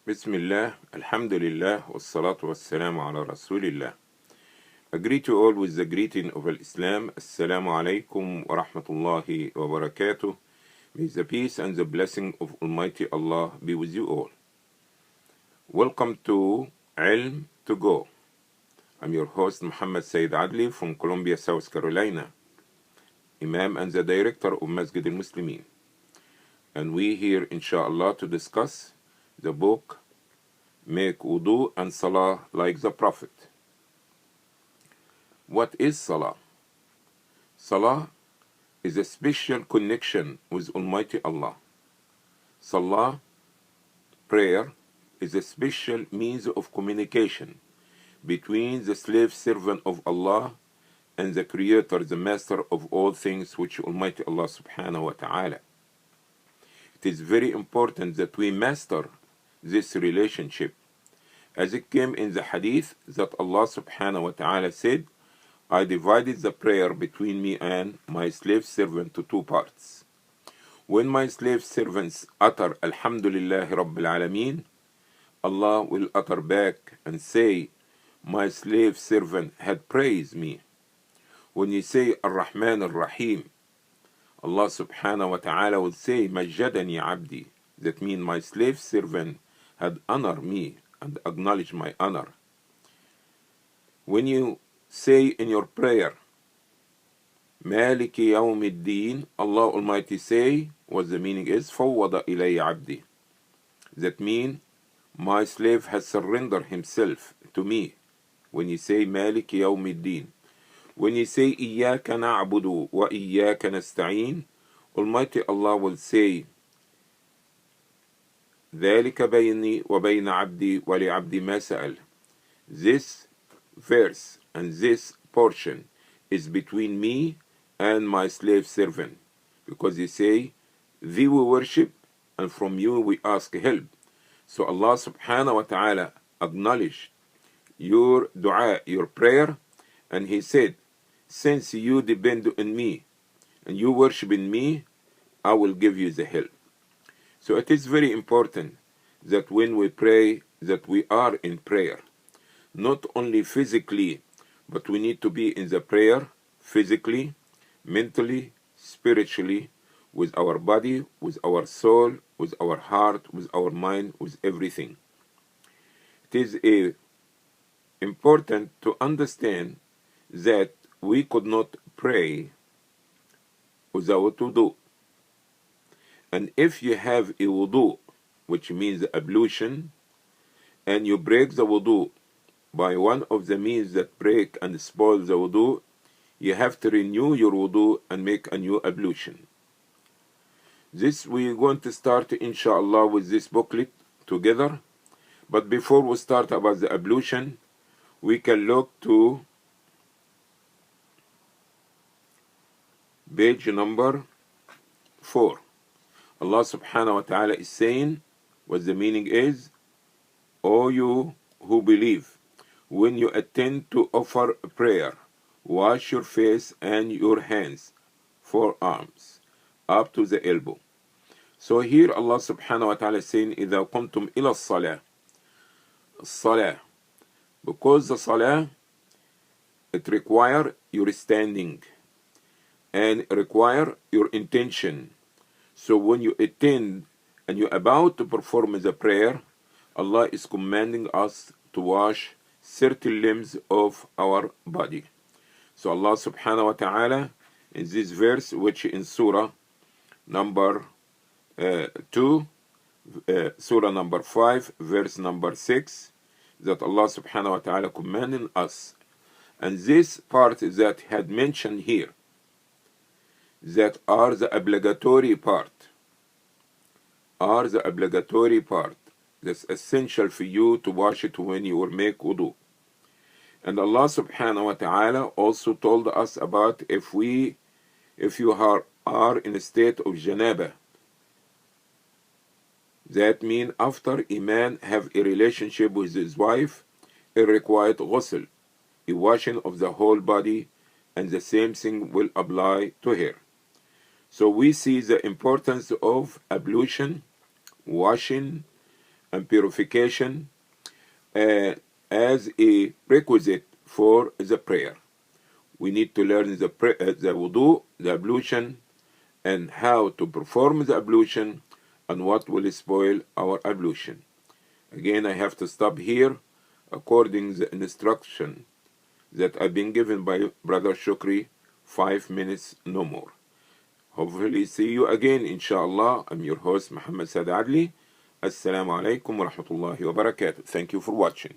Bismillah, Alhamdulillah, wassalatu wassalamu ala Rasulillah. I greet you all with the greeting of Islam. Assalamu alaikum wa rahmatullahi wa barakatuh. May the peace and the blessing of Almighty Allah be with you all. Welcome to Ilm to Go. I'm your host Muhammad Adly from Columbia, South Carolina, Imam and the Director of Masjid al-Muslimin. And we here, inshallah, to discuss the book Make Wudu and Salah like the Prophet. What is Salah? Salah is a special connection with Almighty Allah. Salah, prayer, is a special means of communication between the slave servant of Allah and the Creator, the Master of all things, which Almighty Allah subhanahu wa ta'ala. It is very important that we master this relationship, as it came in the hadith that Allah subhanahu wa ta'ala said, I divided the prayer between me and my slave servant to two parts. When my slave servants utter Alhamdulillah Rabbil Alameen, Allah will utter back and say, my slave servant had praised me. When you say Ar-Rahman Ar-Rahim, Allah subhanahu wa ta'ala will say, Majjadani Abdi. That means my slave servant had honored me and acknowledged my honor. When you say in your prayer, Maliki Yawmiddin, Allah Almighty say, what the meaning is, Fawwada ilayya abdi. That means my slave has surrendered himself to me. When you say Maliki Yawmiddin. When you say Iyaka na'budu wa Iyaka nasta'in, Almighty Allah will say, ذلك بيني وبين عبدي ولعبدي ما سأل. This verse and this portion is between me and my slave servant, because he say, thee we worship and from you we ask help. So Allah subhanahu wa ta'ala acknowledged your dua, your prayer, and he said, since you depend on me and you worship in me, I will give you the help. So it is very important that when we pray, that we are in prayer, not only physically, but we need to be in the prayer physically, mentally, spiritually, with our body, with our soul, with our heart, with our mind, with everything. It is important to understand that we could not pray without wudu. And if you have a wudu, which means ablution, and you break the wudu by one of the means that break and spoil the wudu, you have to renew your wudu and make a new ablution. This we're going to start, inshallah, with this booklet together. But before we start about the ablution, we can look to page number 4. Allah subhanahu wa ta'ala is saying, what the meaning is, O you who believe, when you attend to offer prayer, wash your face and your hands, forearms, up to the elbow. So here Allah subhanahu wa ta'ala is saying, إِذَا قُمْتُمْ إِلَى الصَّلَاةِ Salah. Because the salah, it require your standing and require your intention. So when you attend and you're about to perform the prayer, Allah is commanding us to wash certain limbs of our body. So Allah subhanahu wa ta'ala, in this verse, which in Surah number 2, Surah number 5, verse number 6, that Allah subhanahu wa ta'ala commanding us. And this part that had mentioned here, that are the obligatory part, that's essential for you to wash it when you will make wudu. And Allah subhanahu wa ta'ala also told us about if you are in a state of janaba, that means after a man have a relationship with his wife, it required ghusl, a washing of the whole body, and the same thing will apply to her. So we see the importance of ablution, washing, and purification as a prerequisite for the prayer. We need to learn the wudu, the ablution, and how to perform the ablution, and what will spoil our ablution. Again, I have to stop here according to the instruction that I've been given by Brother Shukri, 5 minutes, no more. Hopefully see you again, inshallah. I'm your host, Muhammad Adly. Assalamu alaikum wa rahmatullahi wa barakatuh. Thank you for watching.